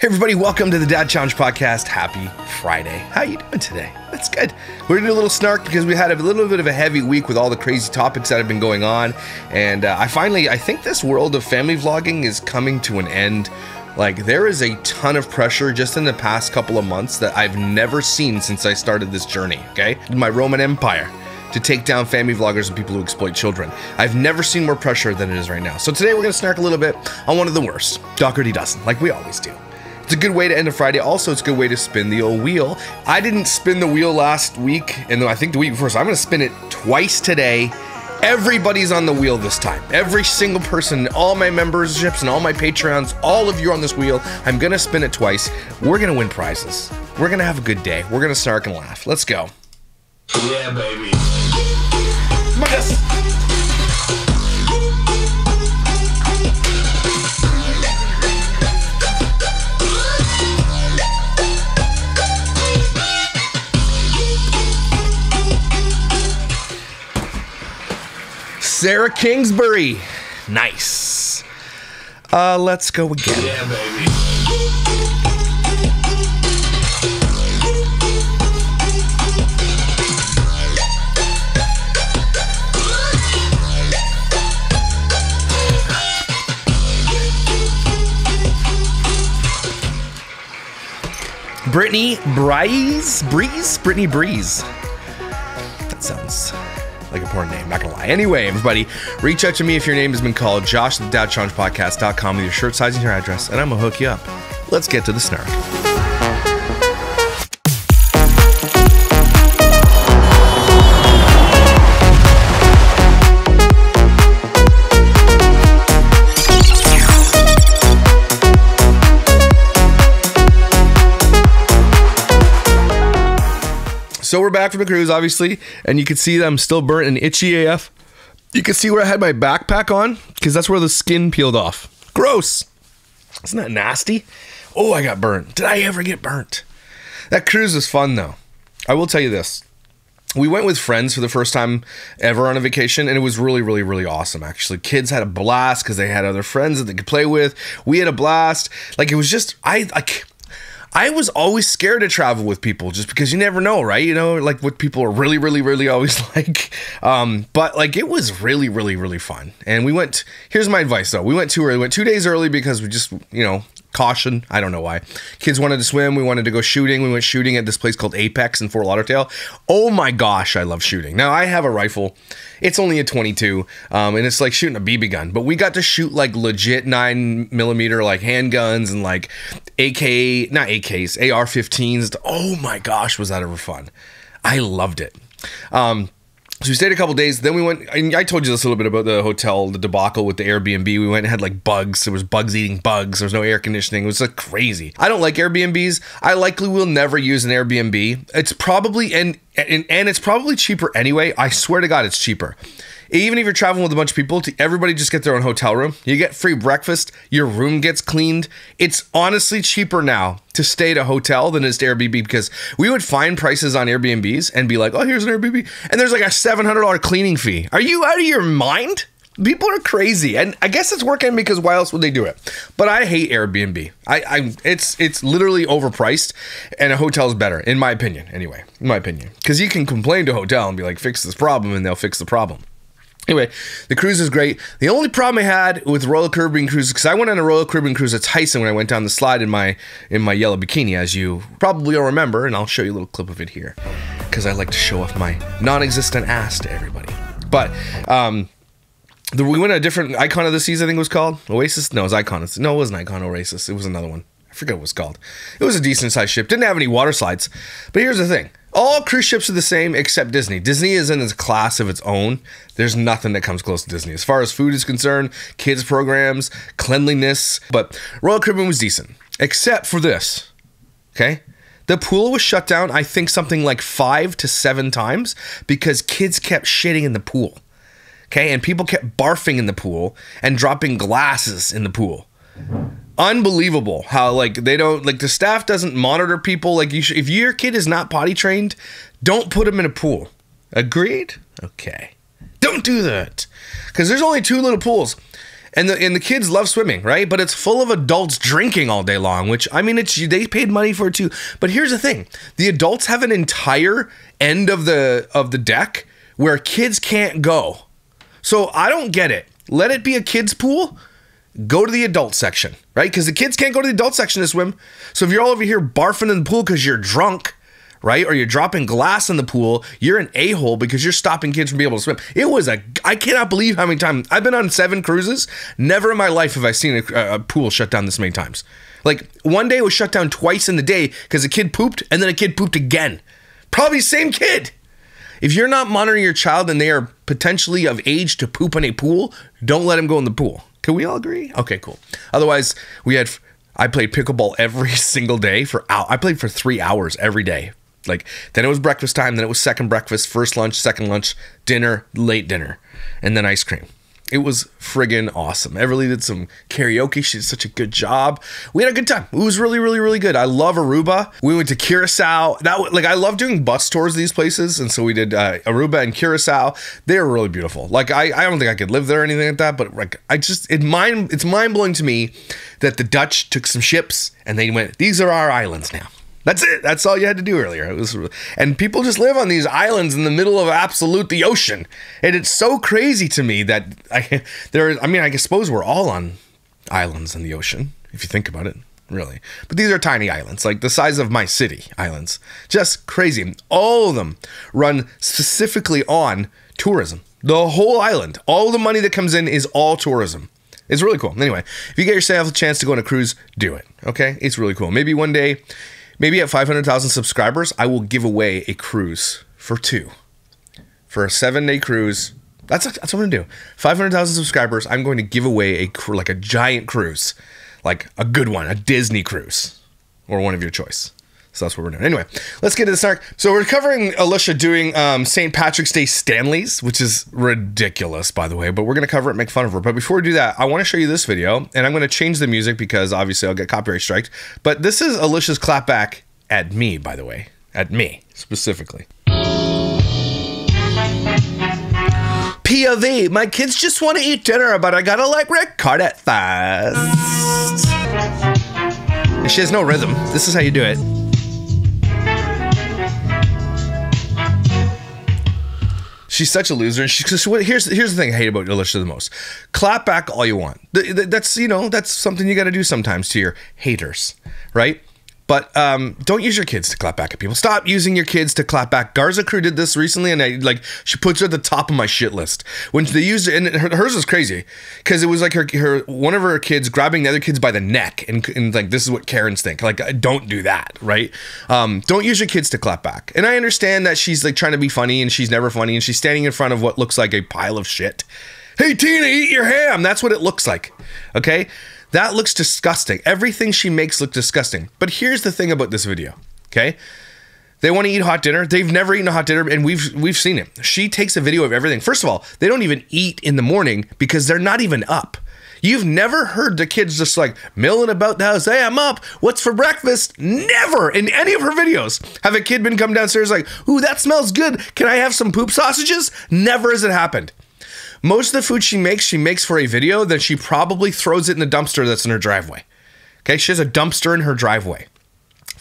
Hey everybody, welcome to the Dad Challenge Podcast. Happy Friday. How you doing today? That's good. We're gonna do a little snark because we had a little bit of a heavy week with all the crazy topics that have been going on. And I think this world of family vlogging is coming to an end. Like, there is a ton of pressure just in the past couple of months that I've never seen since I started this journey, okay? My Roman Empire, to take down family vloggers and people who exploit children. I've never seen more pressure than it is right now. So today we're gonna snark a little bit on one of the worst. Dougherty doesn't, like we always do. It's a good way to end a Friday. Also, it's a good way to spin the old wheel. I didn't spin the wheel last week, and I think the week before, so I'm gonna spin it twice today. Everybody's on the wheel this time. Every single person, all my memberships and all my Patreons, all of you are on this wheel. I'm gonna spin it twice. We're gonna win prizes. We're gonna have a good day. We're gonna snark and laugh. Let's go. Yeah, baby. Come on, guys. Sarah Kingsbury. Nice. Let's go again. Yeah, baby. Brittany Breeze? Brittany Breeze. That sounds like a porn name, not gonna lie. Anyway, everybody, reach out to me if your name has been called. Josh at thedadchallengepodcast.com with your shirt size and your address, and I'm gonna hook you up. Let's get to the snark. So we're back from the cruise, obviously, and you can see that I'm still burnt and itchy AF. You can see where I had my backpack on, because that's where the skin peeled off. Gross. Isn't that nasty? Oh, I got burnt. Did I ever get burnt? That cruise was fun, though. I will tell you this. We went with friends for the first time ever on a vacation, and it was really, really, really awesome, actually. Kids had a blast because they had other friends that they could play with. We had a blast. Like, it was just... I was always scared to travel with people just because you never know, right? You know, like what people are really, really, really always like. But like it was really, really, really fun. And we went, here's my advice though. We went too early, went 2 days early because we just, you know, caution. I don't know why. Kids wanted to swim. We wanted to go shooting. We went shooting at this place called Apex in Fort Lauderdale. Oh my gosh, I love shooting. Now I have a rifle. It's only a 22, and it's like shooting a BB gun. But we got to shoot like legit 9mm like handguns and like not AKs, AR-15s. Oh my gosh, was that ever fun? I loved it. So we stayed a couple days. Then we went. I told you this a little bit about the hotel, the debacle with the Airbnb. We went and had like bugs. There was bugs eating bugs. There was no air conditioning. It was like crazy. I don't like Airbnbs. I likely will never use an Airbnb. It's probably and it's probably cheaper anyway. I swear to God, it's cheaper. Even if you're traveling with a bunch of people, everybody just get their own hotel room. You get free breakfast. Your room gets cleaned. It's honestly cheaper now to stay at a hotel than it is to Airbnb, because we would find prices on Airbnbs and be like, oh, here's an Airbnb. And there's like a $700 cleaning fee. Are you out of your mind? People are crazy. And I guess it's working because why else would they do it? But I hate Airbnb. It's literally overpriced, and a hotel's better, in my opinion, anyway. In my opinion. Because you can complain to a hotel and be like, fix this problem, and they'll fix the problem. Anyway, the cruise is great. The only problem I had with Royal Caribbean cruise, because I went on a Royal Caribbean cruise at Tyson when I went down the slide in my yellow bikini, as you probably all remember, and I'll show you a little clip of it here, because I like to show off my non-existent ass to everybody. But we went to a different Icon of the Seas, I think it was called. Oasis? No, it was Icon. No, it wasn't Icon Oasis. It was another one. I forget what it was called. It was a decent-sized ship. Didn't have any water slides. But here's the thing. All cruise ships are the same except Disney. Disney is in its class of its own. There's nothing that comes close to Disney. As far as food is concerned, kids programs, cleanliness. But Royal Caribbean was decent. Except for this. Okay? The pool was shut down, I think, something like 5 to 7 times because kids kept shitting in the pool. Okay? And people kept barfing in the pool and dropping glasses in the pool. Unbelievable how like they don't, like the staff doesn't monitor people. Like you should, if your kid is not potty trained, don't put him in a pool. Agreed? Okay. Don't do that. Because there's only 2 little pools. And the kids love swimming, right? But it's full of adults drinking all day long, which, I mean, they paid money for it too. But here's the thing. The adults have an entire end of the deck where kids can't go. So I don't get it. Let it be a kids pool. Go to the adult section, right? Because the kids can't go to the adult section to swim. So if you're all over here barfing in the pool because you're drunk, right? Or you're dropping glass in the pool, you're an a-hole because you're stopping kids from being able to swim. I cannot believe how many times, I've been on 7 cruises. Never in my life have I seen a pool shut down this many times. Like, one day it was shut down twice in the day because a kid pooped and then a kid pooped again. Probably same kid. If you're not monitoring your child and they are potentially of age to poop in a pool, don't let them go in the pool. Can we all agree? Okay, cool. Otherwise, I played pickleball every single day I played for 3 hours every day. Like, then it was breakfast time, then it was second breakfast, first lunch, second lunch, dinner, late dinner, and then ice cream. It was friggin' awesome. Everly did some karaoke. She did such a good job. We had a good time. It was really, really, really good. I love Aruba. We went to Curacao. I love doing bus tours of these places, and so we did Aruba and Curacao. They were really beautiful. Like, I don't think I could live there or anything like that, but like, it's mind-blowing to me that the Dutch took some ships and they went, these are our islands now. That's it. That's all you had to do earlier. And people just live on these islands in the middle of the ocean. And it's so crazy to me that I suppose we're all on islands in the ocean, if you think about it, really. But these are tiny islands, like the size of my city islands. Just crazy. All of them run specifically on tourism. The whole island. All the money that comes in is all tourism. It's really cool. Anyway, if you get yourself a chance to go on a cruise, do it. Okay? It's really cool. Maybe one day... Maybe at 500,000 subscribers, I will give away a cruise for 2. For a 7-day cruise. That's what I'm going to do. 500,000 subscribers, I'm going to give away a giant cruise. Like a good one, a Disney cruise. Or one of your choice. So that's what we're doing. Anyway, let's get into this arc. So we're covering Alicia doing St. Patrick's Day Stanleys, which is ridiculous, by the way. But we're going to cover it and make fun of her. But before we do that, I want to show you this video. And I'm going to change the music because obviously I'll get copyright striked. But this is Alicia's clapback at me, by the way. At me, specifically. POV, my kids just want to eat dinner, but I gotta record it fast. She has no rhythm. This is how you do it. She's such a loser. Here's the thing I hate about Alicia the most. Clap back all you want. That's something you got to do sometimes to your haters, right? But don't use your kids to clap back at people. Stop using your kids to clap back. Garza Crew did this recently, and she puts her at the top of my shit list. When they used it, and hers was crazy because it was like one of her kids grabbing the other kids by the neck, and like, this is what Karens think. Like, don't do that, right? Don't use your kids to clap back. And I understand that she's like trying to be funny, and she's never funny, and she's standing in front of what looks like a pile of shit. Hey, Tina, eat your ham. That's what it looks like. Okay. That looks disgusting. Everything she makes look disgusting. But here's the thing about this video, okay? They want to eat hot dinner. They've never eaten a hot dinner, and we've seen it. She takes a video of everything. First of all, they don't even eat in the morning because they're not even up. You've never heard the kids just like milling about the house. Hey, I'm up. What's for breakfast? Never in any of her videos have a kid been come downstairs like, ooh, that smells good. Can I have some poop sausages? Never has it happened. Most of the food she makes for a video, then she probably throws it in the dumpster that's in her driveway. Okay, she has a dumpster in her driveway.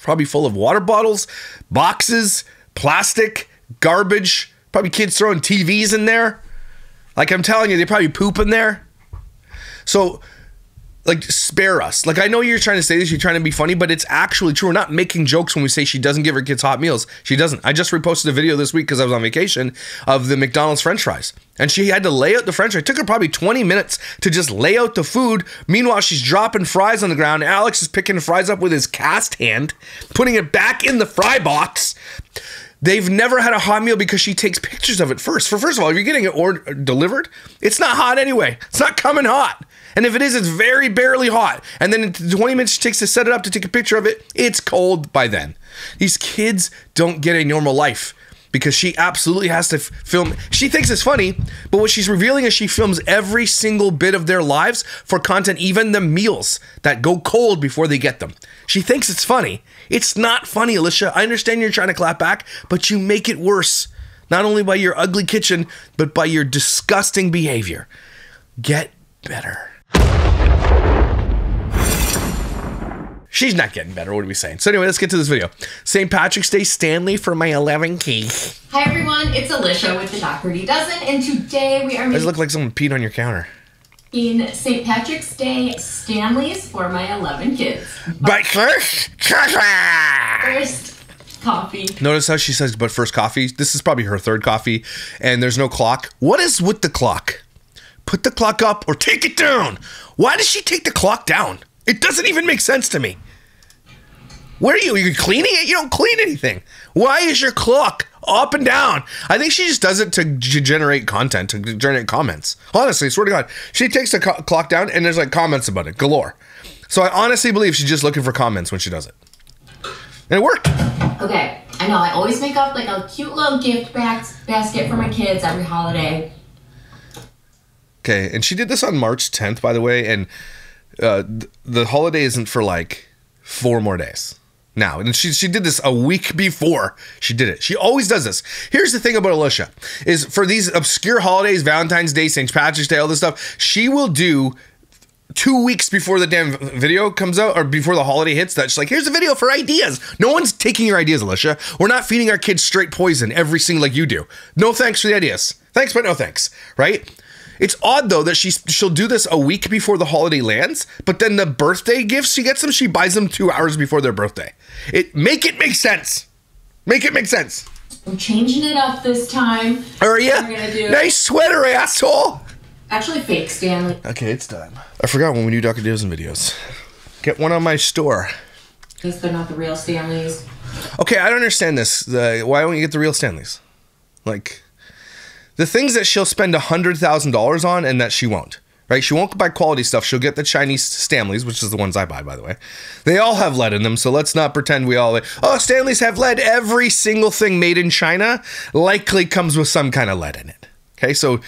Probably full of water bottles, boxes, plastic, garbage. Probably kids throwing TVs in there. Like, I'm telling you, they probably poop in there. So, like, spare us. Like, I know you're trying to say this, you're trying to be funny, but it's actually true. We're not making jokes when we say she doesn't give her kids hot meals. She doesn't. I just reposted a video this week because I was on vacation of the McDonald's French fries. And she had to lay out the French fries. It took her probably 20 minutes to just lay out the food. Meanwhile, she's dropping fries on the ground. Alex is picking the fries up with his cast hand, putting it back in the fry box. They've never had a hot meal because she takes pictures of it first. First of all, if you're getting it delivered, it's not hot anyway. It's not coming hot. And if it is, it's very barely hot. And then in 20 minutes she takes to set it up to take a picture of it. It's cold by then. These kids don't get a normal life because she absolutely has to film. She thinks it's funny, but what she's revealing is she films every single bit of their lives for content, even the meals that go cold before they get them. She thinks it's funny. It's not funny, Alicia. I understand you're trying to clap back, but you make it worse. Not only by your ugly kitchen, but by your disgusting behavior. Get better. She's not getting better. What are we saying? So anyway, let's get to this video. St. Patrick's Day Stanley for my 11 cake. Hi everyone, it's Alicia with the Dougherty Dozen, and today we are Does it look like someone peed on your counter? making St. Patrick's Day Stanleys for my 11 kids. But first, First, coffee. Notice how she says, but first coffee. This is probably her third coffee, and there's no clock. What is with the clock? Put the clock up or take it down. Why does she take the clock down? It doesn't even make sense to me. Where are you? Are you cleaning it? You don't clean anything. Why is your clock up and down? I think she just does it to generate content, to generate comments. Honestly, swear to God. She takes the clock down and there's like comments about it galore. So I honestly believe she's just looking for comments when she does it. And it worked. Okay, I know I always make up like a cute little gift basket for my kids every holiday. Okay, and she did this on March 10th, by the way, and the holiday isn't for like 4 more days. Now, and she did this a week before she did it. She always does this. Here's the thing about Alicia, is for these obscure holidays, Valentine's Day, St. Patrick's Day, all this stuff, she will do 2 weeks before the damn video comes out, or before the holiday hits, that she's like, here's a video for ideas. No one's taking your ideas, Alicia. We're not feeding our kids straight poison every single like you do. No thanks for the ideas. Thanks, but no thanks, right? It's odd, though, that she'll do this a week before the holiday lands, but then the birthday gifts she gets them, she buys them 2 hours before their birthday. Make it make sense. Make it make sense. I'm changing it up this time. Are ya? We're gonna do Nice sweater, asshole. actually fake Stanley. Okay, it's time. I forgot when we do Dr. Dozen videos. Get one on my store. These are not the real Stanleys. Okay, I don't understand this. Why don't you get the real Stanleys? Like, the things that she'll spend $100,000 on and that she won't. Right? She won't buy quality stuff. She'll get the Chinese Stanleys, which is the ones I buy, by the way. They all have lead in them, so let's not pretend we all... Oh, Stanleys have lead. Every single thing made in China likely comes with some kind of lead in it. Okay, so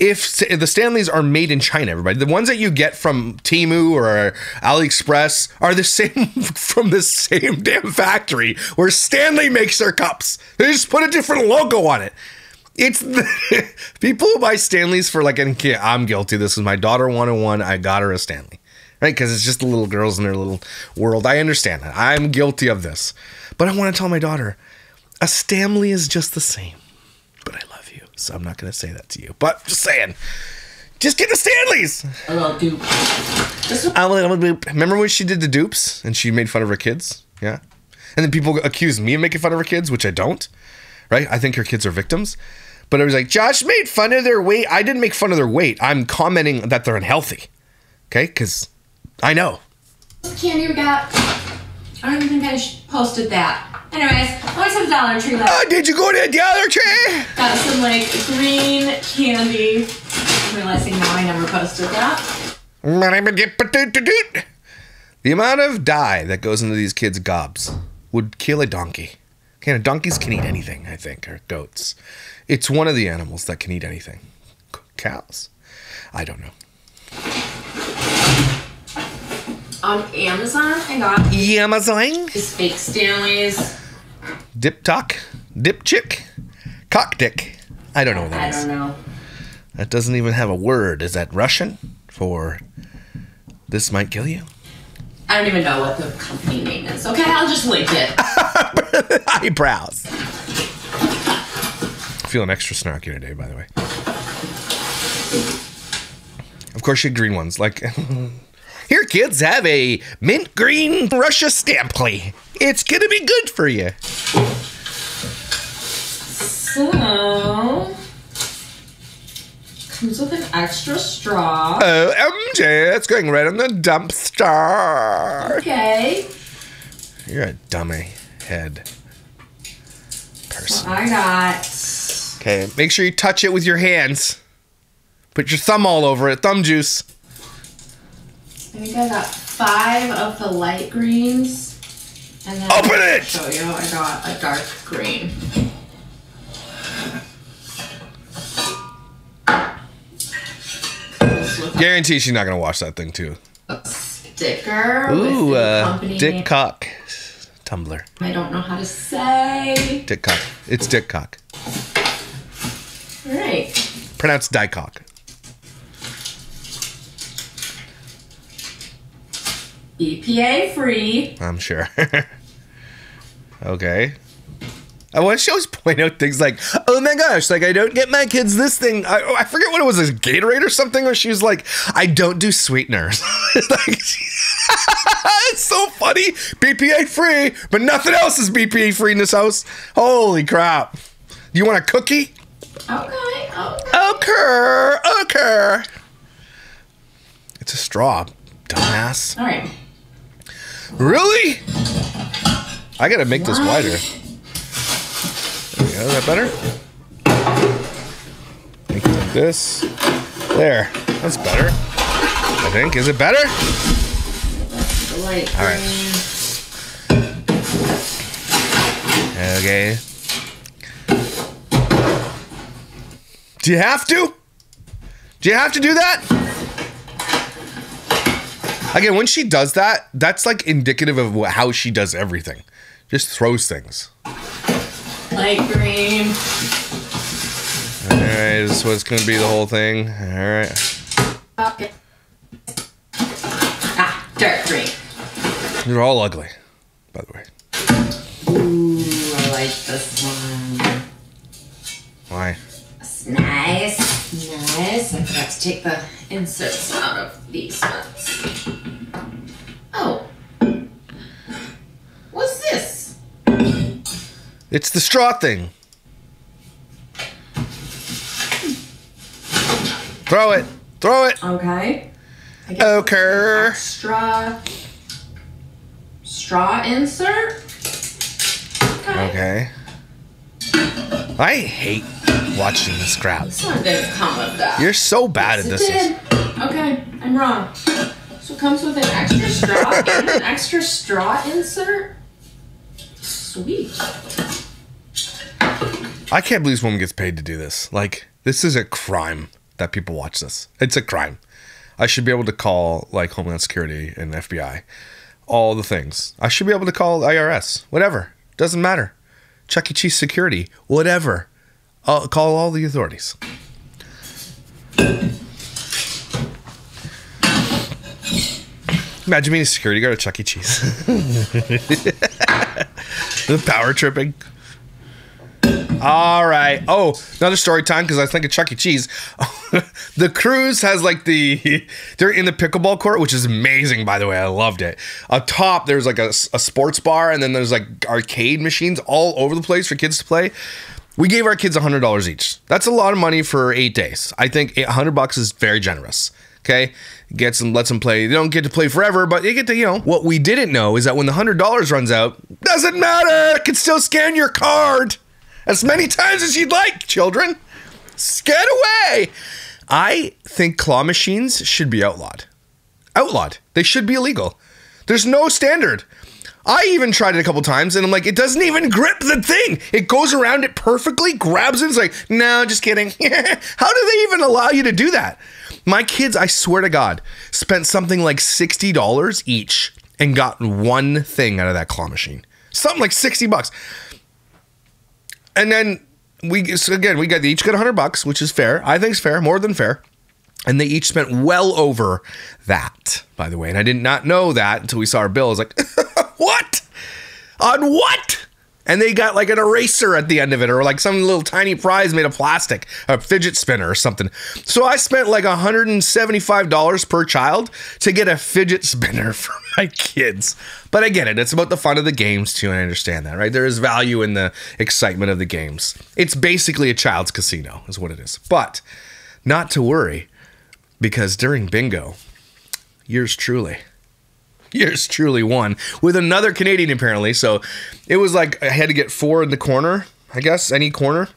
if the Stanleys are made in China, everybody, the ones that you get from Temu or AliExpress are the same from the same damn factory where Stanley makes their cups. They just put a different logo on it. It's the people who buy Stanleys for like, and I'm guilty. This is my daughter 101. I got her a Stanley, right? Because it's just the little girls in their little world. I understand that. I'm guilty of this, but I want to tell my daughter a Stanley is just the same. But I love you, so I'm not going to say that to you. But just saying, just get the Stanleys. A little dupe. Remember when she did the dupes and she made fun of her kids? Yeah, and then people accused me of making fun of her kids, which I don't. Right? I think her kids are victims. But I was like, Josh made fun of their weight. I didn't make fun of their weight. I'm commenting that they're unhealthy. Okay? Because I know. Candy we got. I don't even think I posted that. Anyways, I always have Dollar Tree left. Oh, did you go to the Dollar Tree? Got some like green candy. I'm realizing now I never posted that. The amount of dye that goes into these kids' gobs would kill a donkey. Okay, donkeys can eat anything, I think, or goats. It's one of the animals that can eat anything. Cows? I don't know. On Amazon, I got Amazon? these fake Stanleys. Dip Talk? Dip Chick? Cock Dick? I don't know what that is. I don't know. That doesn't even have a word. Is that Russian for this might kill you? I don't even know what the company name is. Okay, I'll just link it. Eyebrows. Feeling extra snarky today, by the way. Of course, you had green ones. Like, here, kids, have a mint green Russia Stanley. It's gonna be good for you. So, comes with an extra straw. Oh, MJ, it's going right in the dumpster. Okay. You're a dummy head person. I got. Okay, make sure you touch it with your hands. Put your thumb all over it. Thumb juice. I think I got 5 of the light greens. And then Open it! I'll show you, I got a dark green. Guarantee she's not gonna wash that thing too. A sticker. Ooh, with the company Dick name. Cock tumbler. I don't know how to say. Dick Cock. It's Dick Cock. All right. Pronounced Die Cock. EPA free. I'm sure. Okay. I want to always point out things like, oh my gosh, like I don't get my kids this thing. I forget what it was, a Gatorade or something, where she was like, I don't do sweeteners. Like, it's so funny. BPA free, but nothing else is BPA free in this house. Holy crap. You want a cookie? Okay. Okay. It's a straw, dumbass. All right. Really? I gotta make this wider. There we go. Is that better? Make it like this. There. That's better. I think. Is it better? Light All right. Okay. Do you have to? Do you have to do that? Again, when she does that, that's like indicative of how she does everything. Just throws things. light green. Alright, this is what's going to be the whole thing. Alright. Okay. Dark green. They're all ugly, by the way. Ooh, I like this one. Why? It's nice. Nice. I forgot to take the inserts out of these ones. Oh. What's this? It's the straw thing. Throw it. Throw it. Okay. I guess Okay. extra straw insert. Okay. I hate watching this crap. This one didn't come with that. You're so bad at this. It did. Okay, I'm wrong. So it comes with an extra straw and an extra straw insert. Sweet. I can't believe this woman gets paid to do this. Like, this is a crime that people watch this. It's a crime. I should be able to call, like, Homeland Security and FBI. All the things. I should be able to call IRS. Whatever. Doesn't matter. ChuckECheese security. Whatever. I'll call all the authorities. Imagine being a security guard at ChuckECheese. The power tripping. All right. Oh, another story time because I think of ChuckECheese. The cruise has like they're in the pickleball court, which is amazing, by the way. I loved it. Up top, there's like a sports bar, and then there's like arcade machines all over the place for kids to play. We gave our kids $100 each. That's a lot of money for 8 days. I think $100 is very generous. Okay, lets them play. They don't get to play forever, but they get to, What we didn't know is that when the $100 runs out, doesn't matter. It can still scan your card as many times as you'd like, children. Scan away. I think claw machines should be outlawed. Outlawed. They should be illegal. There's no standard. I even tried it a couple times, and I'm like, it doesn't even grip the thing. It goes around it perfectly, grabs it. It's like, no, just kidding. How do they even allow you to do that? My kids, I swear to God, spent something like $60 each and got one thing out of that claw machine. Something like $60. And then they each got $100, which is fair. I think it's fair, more than fair. And they each spent well over that, by the way. And I did not know that until we saw our bill. I was like, what? On what? And they got like an eraser at the end of it, or like some little tiny prize made of plastic, a fidget spinner or something. So I spent like $175 per child to get a fidget spinner for my kids. But I get it. It's about the fun of the games too, and I understand that, right? There is value in the excitement of the games. It's basically a child's casino, is what it is. But not to worry, because during bingo, yours truly won with another Canadian, apparently. So it was like I had to get 4 in the corner, I guess, any corner.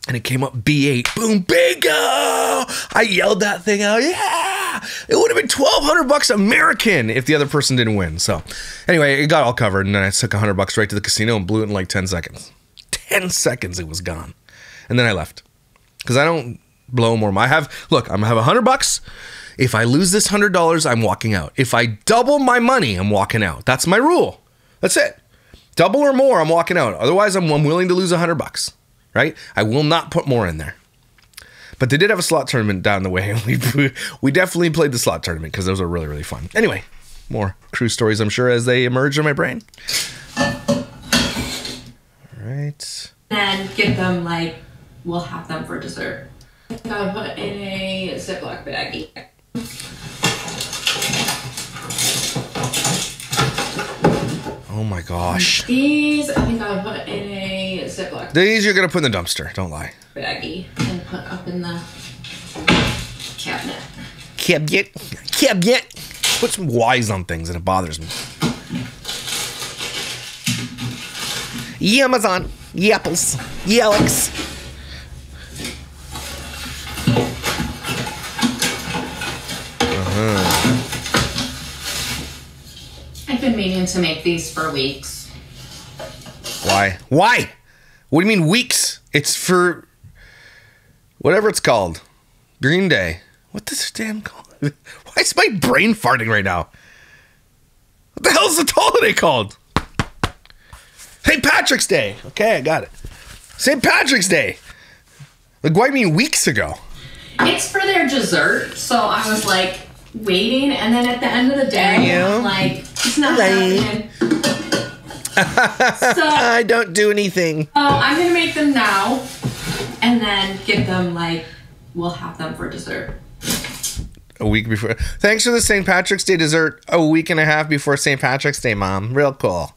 And it came up B8. Boom, bingo! I yelled that thing out. Yeah! It would have been $1,200 American if the other person didn't win. So anyway, it got all covered. And then I took $100 right to the casino and blew it in like 10 seconds. 10 seconds, it was gone. And then I left. Because I don't blow more. I have $100. If I lose this $100, I'm walking out. If I double my money, I'm walking out. That's my rule. That's it. Double or more, I'm walking out. Otherwise, I'm willing to lose $100, right? I will not put more in there. But they did have a slot tournament down the way. We definitely played the slot tournament because those are really, really fun. Anyway, more cruise stories, I'm sure, as they emerge in my brain. All right. And get them, like, we'll have them for dessert. Gotta put in a Ziploc baggie. Oh my gosh. These, I think I'll put in a Ziploc These you're going to put in the dumpster. Don't lie. baggie and put up in the cabinet. Cabinet. Put some Y's on things and it bothers me. Ye Amazon. Ye apples. Ye Alex. I've been meaning to make these for weeks. Why? Why? What do you mean weeks? It's for whatever it's called. Green Day. What this damn called? Why is my brain farting right now? What the hell is the holiday called? St. Patrick's Day. Okay, I got it. St. Patrick's Day. Like, why do you mean weeks ago? It's for their dessert, so I was like waiting, and then at the end of the day, I'm like, it's not happening. So I don't do anything. I'm gonna make them now, and then get them, like, we'll have them for dessert. A week before. Thanks for the St. Patrick's Day dessert a week and a half before St. Patrick's Day, Mom. Real cool.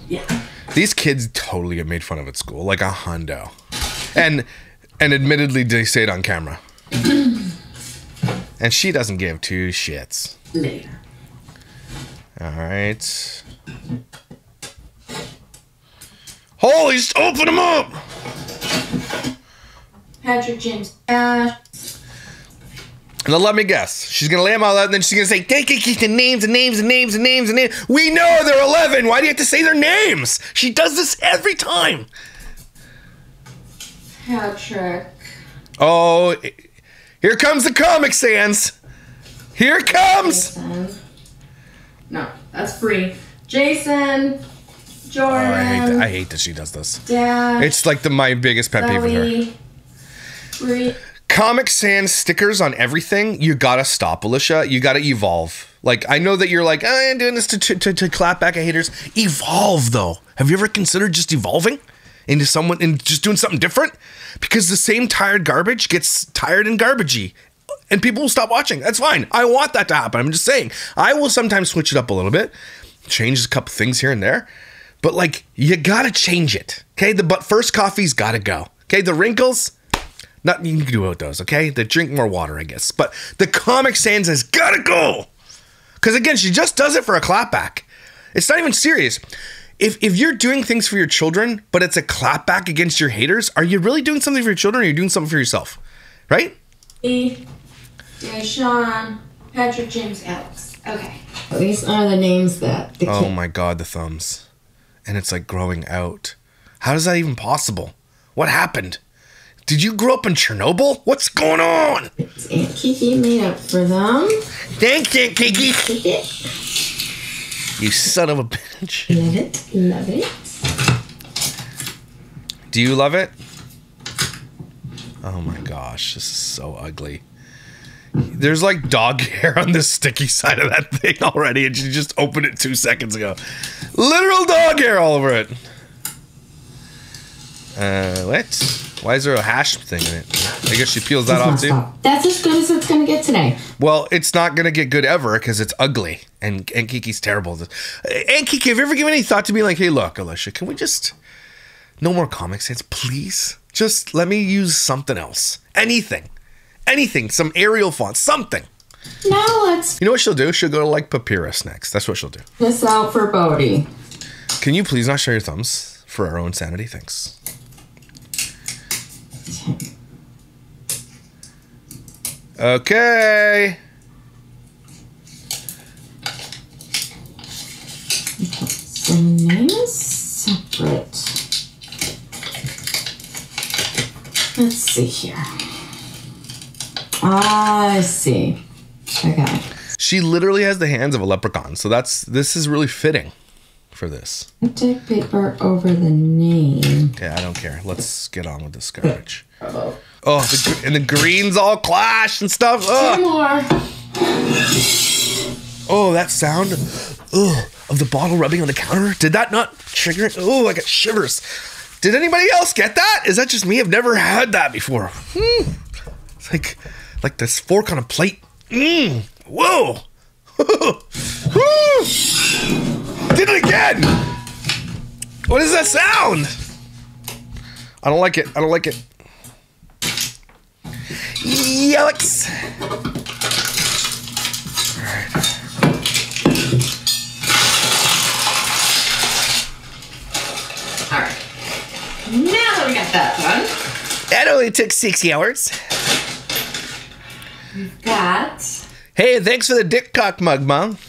Yeah. These kids totally get made fun of at school, like a hundo. And admittedly, they say it on camera. And she doesn't give two shits. Later. All right. Holy, just open them up! Patrick, James, Ash. Now let me guess. She's gonna lay them all out, and then she's gonna say, "Take the names and names and names and names and names." We know they're 11. Why do you have to say their names? She does this every time. Patrick. Oh, here comes the Comic Sans. Here it comes. Jason. No, that's free. Jason. Jordan. Oh, I hate that she does this. Dad. It's like my biggest pet peeve with her. Free. Comic Sans stickers on everything, you gotta stop, Alicia. You gotta evolve. Like, I know that you're like, I'm doing this to clap back at haters. Evolve, though. Have you ever considered just evolving into someone and just doing something different? Because the same tired garbage gets tired and garbagey, and people will stop watching. That's fine. I want that to happen. I'm just saying. I will sometimes switch it up a little bit, change a couple things here and there, but like, you gotta change it. Okay, the but first coffee's gotta go. Okay, the wrinkles. Not you can do with those, okay? They drink more water, I guess. But the Comic Sans has gotta go. Because again, she just does it for a clapback. It's not even serious. If you're doing things for your children, but it's a clapback against your haters, are you really doing something for your children, or are you doing something for yourself? Right? Sean, Patrick, James, Alex. Okay. These are the names that the Oh my god, the thumbs. And it's like growing out. How is that even possible? What happened? Did you grow up in Chernobyl? What's going on? Aunt Kiki made up for them. Thanks, Aunt Kiki. Take it. You son of a bitch. Love it. Love it. Do you love it? Oh my gosh, this is so ugly. There's like dog hair on the sticky side of that thing already, and she just opened it 2 seconds ago. Literal dog hair all over it. What? Why is there a hash thing in it? I guess she peels that off too. That's as good as it's gonna get today. Well, it's not gonna get good ever because it's ugly, and Kiki's terrible. And Kiki, have you ever given any thought to me like, hey, look, Alicia, can we just no more Comic Sans, please? Just let me use something else. Anything, some Arial font, something. Now let's. You know what she'll do? She'll go to like Papyrus next. That's what she'll do. This out for Bodie. Can you please not show your thumbs for our own sanity? Thanks. Okay. The name is separate. Let's see here. I see. Okay. She literally has the hands of a leprechaun, so this is really fitting for this. Take paper over the name. Yeah, I don't care. Let's get on with this garbage. Oh, and the greens all clash and stuff. Two more. Oh, that sound of the bottle rubbing on the counter. Did that not trigger it? Oh, I got shivers. Did anybody else get that? Is that just me? I've never had that before. It's like this fork on a plate. Whoa. Did it again. What is that sound? I don't like it. I don't like it. Yelix. All right. Now that we got that done. That only took 6 hours. We've got Hey, thanks for the dick cock mug, Mom.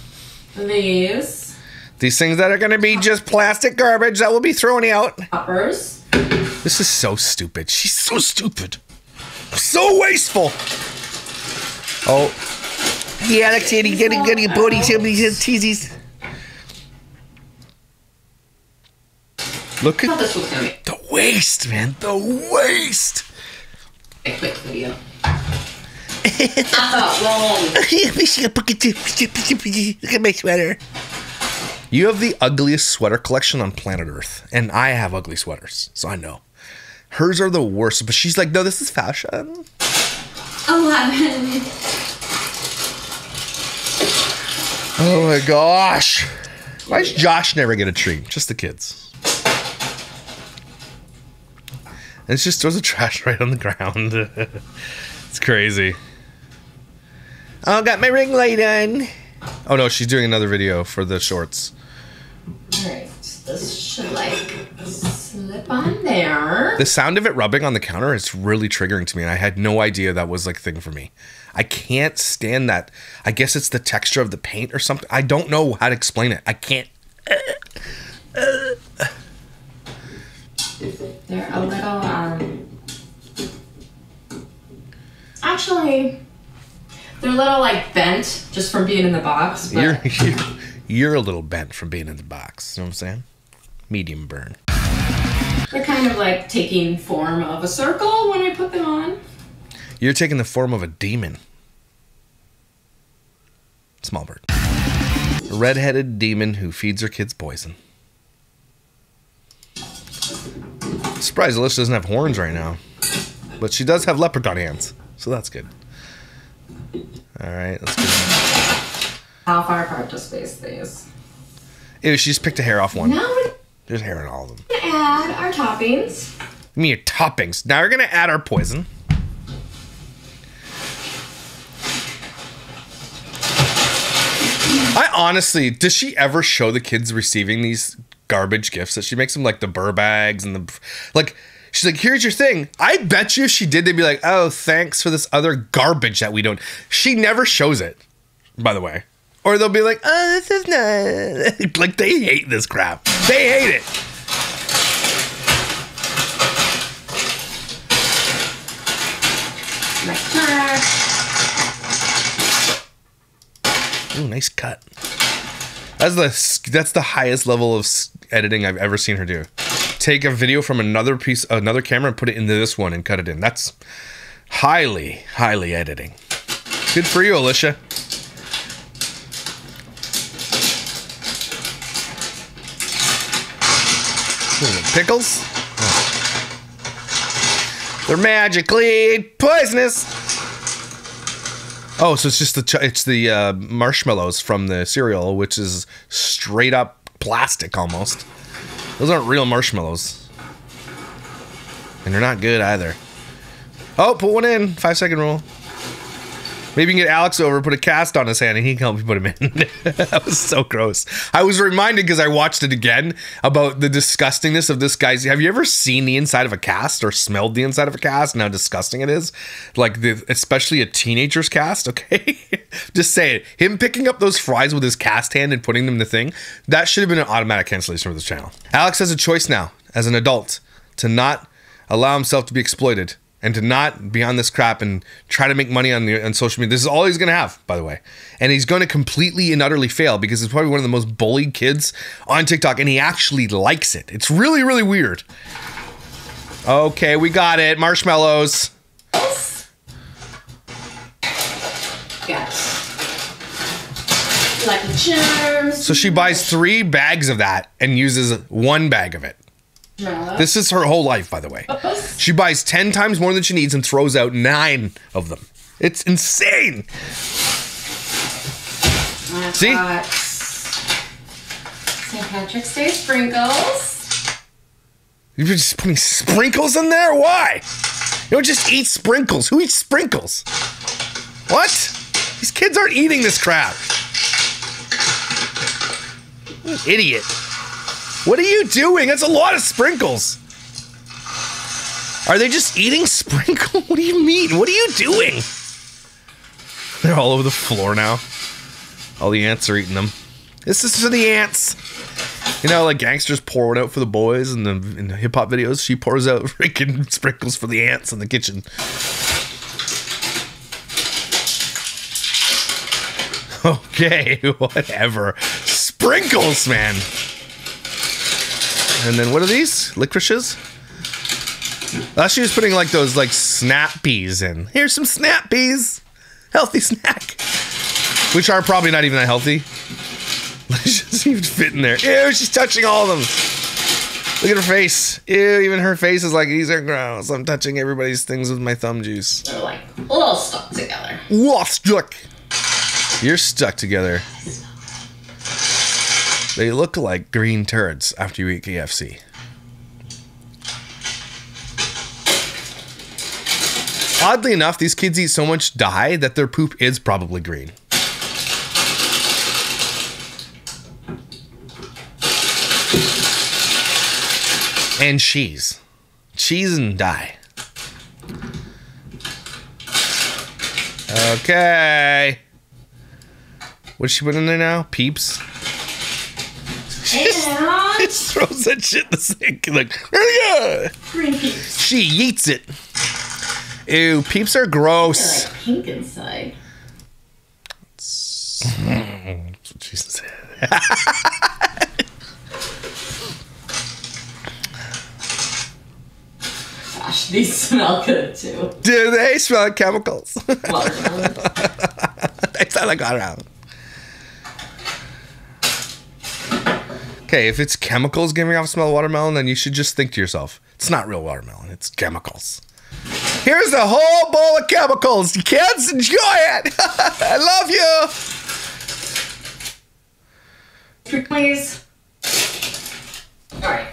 these These things that are going to be just plastic garbage that will be thrown out. poppers. This is so stupid. She's so stupid. So wasteful. Oh. Yeah, Alex, getting booty, cheesies. Look I thought at this was gonna be the waste, man. The waste. a quick video. Wrong. Look at my sweater. You have the ugliest sweater collection on planet Earth. And I have ugly sweaters, so I know. Hers are the worst, but she's like, no, this is fashion. 11. Oh my gosh. Why does Josh never get a treat? Just the kids. And it just throws the trash right on the ground. It's crazy. Oh, got my ring light on. Oh no, she's doing another video for the shorts. Alright, this should like slip on there. The sound of it rubbing on the counter is really triggering to me. And I had no idea that was like a thing for me. I can't stand that. I guess it's the texture of the paint or something. I don't know how to explain it. I can't. They're a little, actually, they're a little like bent just from being in the box. But You're a little bent from being in the box. You know what I'm saying? Medium burn. they're kind of like taking form of a circle when I put them on. You're taking the form of a demon. Small bird. A red-headed demon who feeds her kids poison. Surprised Alicia doesn't have horns right now. But she does have leprechaun hands. So that's good. Alright, let's get How far apart to space these? Ew, she just picked a hair off one. Now we're There's hair in all of them. gonna add our toppings. Give me your toppings. Now we're gonna add our poison. I honestly, does she ever show the kids receiving these garbage gifts that she makes them, like the burr bags and the, like, she's like, here's your thing. I bet you if she did, they'd be like, oh, thanks for this other garbage that we don't. She never shows it, by the way. Or they'll be like, oh, this is not. Like, they hate this crap. They hate it. Next turn. Ooh, nice cut. That's the highest level of editing I've ever seen her do. Take a video from another camera and put it into this one and cut it in. That's highly editing. Good for you, Alicia. Pickles? Oh. They're magically poisonous. Oh, so it's just the marshmallows from the cereal, which is straight up plastic almost. Those aren't real marshmallows. And they're not good either. Oh, put one in. 5-second rule. Maybe you can get Alex over, put a cast on his hand, and he can help you put him in. That was so gross. I was reminded, because I watched it again, about the disgustingness of this guy's. Have you ever seen the inside of a cast or smelled the inside of a cast and how disgusting it is? Like, especially a teenager's cast, okay? Just say it. Him picking up those fries with his cast hand and putting them in the thing, that should have been an automatic cancellation for this channel. Alex has a choice now, as an adult, to not allow himself to be exploited. And to not be on this crap and try to make money on social media. This is all he's going to have, by the way. And he's going to completely and utterly fail because he's probably one of the most bullied kids on TikTok. And he actually likes it. It's really, really weird. Okay, we got it. Marshmallows. Yes. Lucky Charms. So she buys 3 bags of that and uses 1 bag of it. This is her whole life, by the way. She buys 10 times more than she needs and throws out 9 of them. It's insane. See? St. Patrick's Day sprinkles. You're just putting sprinkles in there? Why? You don't just eat sprinkles. Who eats sprinkles? What? These kids aren't eating this crap. You idiot. What are you doing? That's a lot of sprinkles. Are they just eating sprinkle? What do you mean? What are you doing? They're all over the floor now. All the ants are eating them. This is for the ants. You know, like gangsters pour it out for the boys in the hip-hop videos. She pours out freaking sprinkles for the ants in the kitchen. Okay, whatever. Sprinkles, man. And then what are these? Licorices? She was putting like those like snap peas in. Here's some snap peas. Healthy snack. Which are probably not even that healthy. She doesn't even fit in there. Ew, she's touching all of them. Look at her face. Ew, even her face is like, these are gross. I'm touching everybody's things with my thumb juice. They're like all stuck together. Whoa, stuck. You're stuck together. They look like green turds after you eat KFC. Oddly enough, these kids eat so much dye that their poop is probably green. And cheese. Cheese and dye. Okay. What's she putting in there now? Peeps? She just throws that shit in the sink. Like, Green peeps. She eats it. Ew, peeps are gross. They're like pink inside. That's what she said. Gosh, these smell good too. Do they smell like chemicals? Watermelon. They sound like watermelon. Okay, if it's chemicals giving off smell of watermelon, then you should just think to yourself, it's not real watermelon, it's chemicals. Here's a whole bowl of chemicals. You kids, enjoy it. I love you. Please. All right.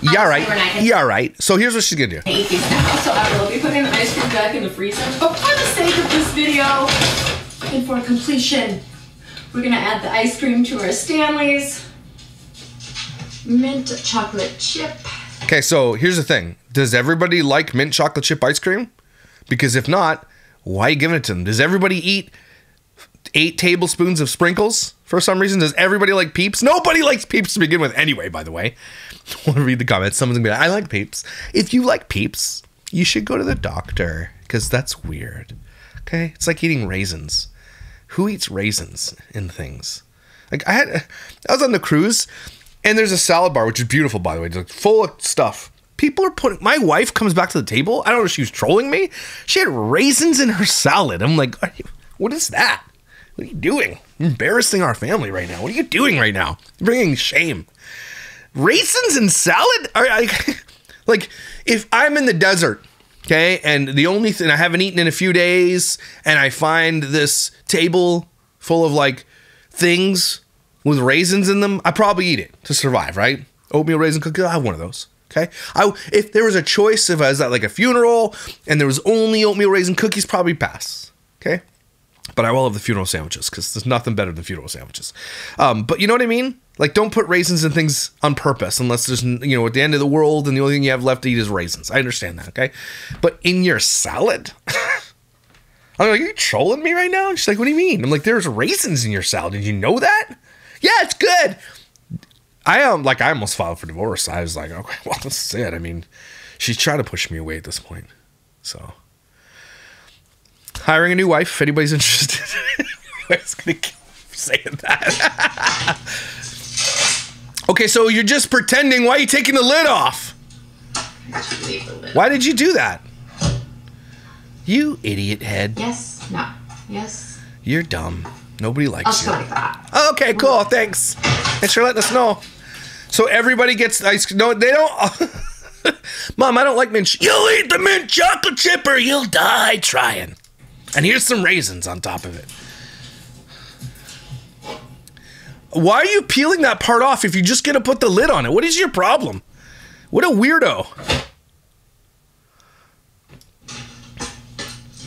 Yeah, right. Yeah, right. So here's what she's gonna do. I eat these now, so I will be putting the ice cream back in the freezer. But for the sake of this video, and for completion, we're gonna add the ice cream to our Stanleys. Mint chocolate chip. Okay, so here's the thing. Does everybody like mint chocolate chip ice cream? Because if not, why are you giving it to them? Does everybody eat 8 tablespoons of sprinkles for some reason? Does everybody like Peeps? Nobody likes Peeps to begin with anyway, by the way. I want to read the comments. Someone's going to be like, I like Peeps. If you like Peeps, you should go to the doctor because that's weird. Okay? It's like eating raisins. Who eats raisins in things? Like I was on the cruise and there's a salad bar, which is beautiful, by the way. It's like full of stuff. People are putting, my wife comes back to the table. I don't know if she was trolling me. She had raisins in her salad. I'm like, what is that? What are you doing? You're embarrassing our family right now. What are you doing right now? You're bringing shame. Raisins in salad? Like, if I'm in the desert, okay, and the only thing I haven't eaten in a few days, and I find this table full of like things with raisins in them, I probably eat it to survive, right? Oatmeal raisin cookies, I have one of those. Okay, if there was a choice, if I was at like a funeral and there was only oatmeal raisin cookies, probably pass. Okay, but I will have the funeral sandwiches because there's nothing better than funeral sandwiches. But you know what I mean? Like, don't put raisins in things on purpose unless there's, you know, at the end of the world and the only thing you have left to eat is raisins. I understand that. Okay, but in your salad, I'm like, are you trolling me right now? She's like, what do you mean? I'm like, there's raisins in your salad. Did you know that? Yeah, it's good. I almost filed for divorce. I was like, okay, well, this is it. I mean, she's trying to push me away at this point. So, hiring a new wife, if anybody's interested. I was going to kill me for saying that. Okay, so you're just pretending. Why are you taking the lid off? Why did you do that? You idiot head. Yes, no, yes. You're dumb. Nobody likes you. I'll show you that. Okay, cool. Thanks. Thanks for letting us know. So everybody gets ice cream. No, they don't. Mom, I don't like mint. You'll eat the mint chocolate chip or you'll die trying. And here's some raisins on top of it. Why are you peeling that part off if you're just going to put the lid on it? What is your problem? What a weirdo.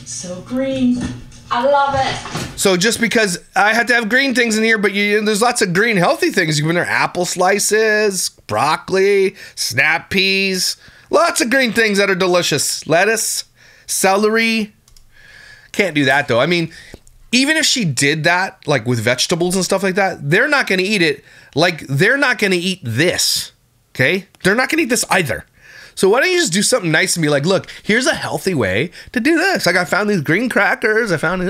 So green. I love it. So just because I had to have green things in here, but there's lots of green healthy things. You can put in there apple slices, broccoli, snap peas. Lots of green things that are delicious. Lettuce, celery. Can't do that though. I mean, even if she did that, like with vegetables and stuff like that, they're not going to eat it. Like, they're not going to eat this. Okay? They're not going to eat this either. So why don't you just do something nice and be like, look, here's a healthy way to do this. Like, I found these green crackers. I found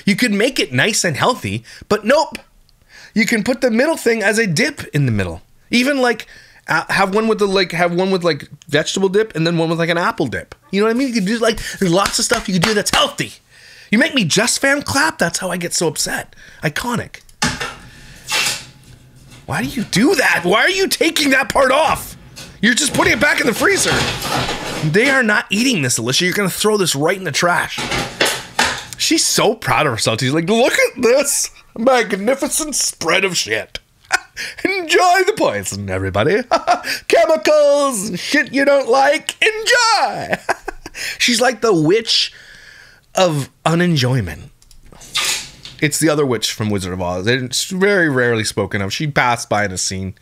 you could make it nice and healthy, but nope. You can put the middle thing as a dip in the middle. Even like have one with vegetable dip and then one with like an apple dip. You know what I mean? You could do like, there's lots of stuff you could do that's healthy. You make me just fan clap. That's how I get so upset. Iconic. Why do you do that? Why are you taking that part off? You're just putting it back in the freezer. They are not eating this, Alicia. You're going to throw this right in the trash. She's so proud of herself. She's like, look at this magnificent spread of shit. Enjoy the poison, everybody. Chemicals, shit you don't like. Enjoy. She's like the witch of unenjoyment. It's the other witch from Wizard of Oz. It's very rarely spoken of. She passed by in a scene.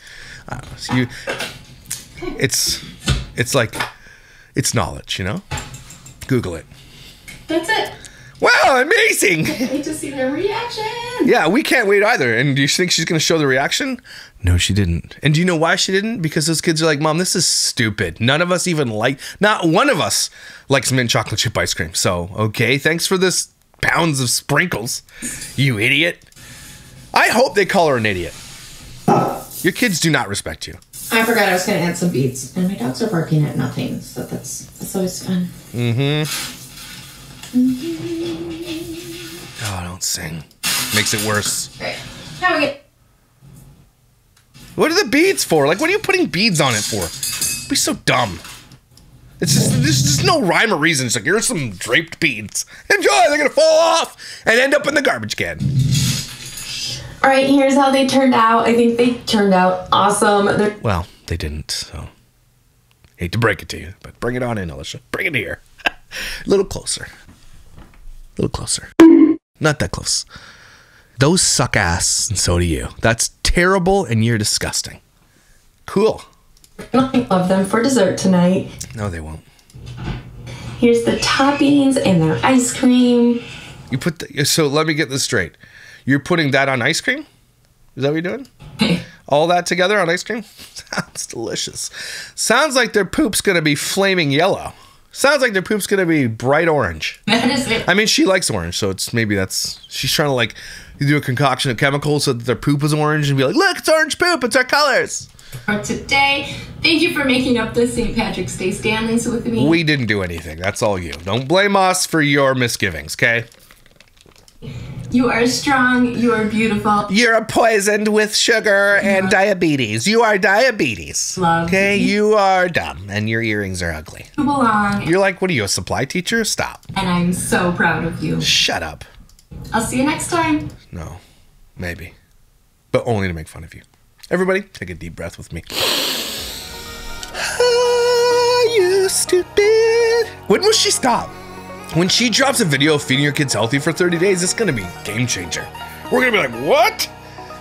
It's like, it's knowledge, you know? Google it. That's it. Wow, amazing. Can't wait to see their reaction. Yeah, we can't wait either. And do you think she's going to show the reaction? No, she didn't. And do you know why she didn't? Because those kids are like, Mom, this is stupid. None of us even not one of us likes mint chocolate chip ice cream. So, okay, thanks for this pounds of sprinkles, you idiot. I hope they call her an idiot. Your kids do not respect you. I forgot I was going to add some beets. And my dogs are barking at nothing, so that's always fun. Oh, don't sing. Makes it worse. All right. Now we get... What are the beads for? Like, what are you putting beads on it for? It'd be so dumb. It's just, there's just no rhyme or reason. It's like, here's some draped beads. Enjoy, they're gonna fall off and end up in the garbage can. All right, here's how they turned out. I think they turned out awesome. Well, they didn't, so. Hate to break it to you, but bring it on in, Alicia. Bring it here. A little closer. A little closer. Not that close. Those suck ass, and so do you. That's terrible, and you're disgusting. Cool. I love them for dessert tonight. No, they won't. Here's the toppings and their ice cream. You put so let me get this straight. You're putting that on ice cream? Is that what you're doing? All that together on ice cream? Sounds delicious. Sounds like their poop's gonna be flaming yellow. Sounds like their poop's gonna be bright orange. That is it. I mean, she likes orange, so it's maybe she's trying to like do a concoction of chemicals so that their poop is orange and be like, look, it's orange poop, it's our colors. For today, thank you for making up the St. Patrick's Day Stanleys with me. We didn't do anything. That's all you. Don't blame us for your misgivings, okay? You are strong. You are beautiful. You're poisoned with sugar and diabetes. You are diabetes. Love. Okay, you are dumb and your earrings are ugly. You belong. You're like, what are you, a supply teacher? Stop. And I'm so proud of you. Shut up. I'll see you next time. No, maybe. But only to make fun of you. Everybody, take a deep breath with me. Ah, you stupid. When will she stop? When she drops a video of feeding your kids healthy for 30 days, it's going to be a game changer. We're going to be like, what?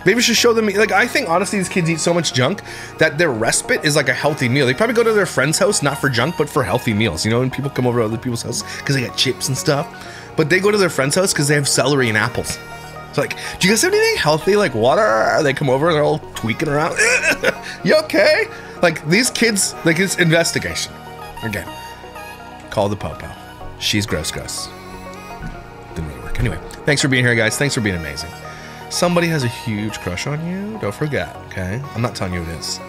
Maybe we should show them, like, I think honestly these kids eat so much junk that their respite is like a healthy meal. They probably go to their friend's house, not for junk, but for healthy meals. You know, when people come over to other people's houses because they got chips and stuff. But they go to their friend's house because they have celery and apples. It's like, do you guys have anything healthy, like water? They come over and they're all tweaking around. You okay? Like, these kids, like, it's investigation. Again, call the popo. She's gross. Didn't really work. Anyway, thanks for being here, guys. Thanks for being amazing. Somebody has a huge crush on you. Don't forget, okay? I'm not telling you it is,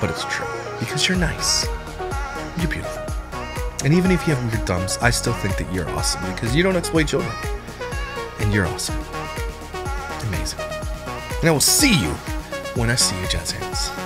but it's true. Because you're nice. You're beautiful. And even if you have weird thumbs, I still think that you're awesome because you don't exploit children. And you're awesome. And I will see you when I see you, jazz hands.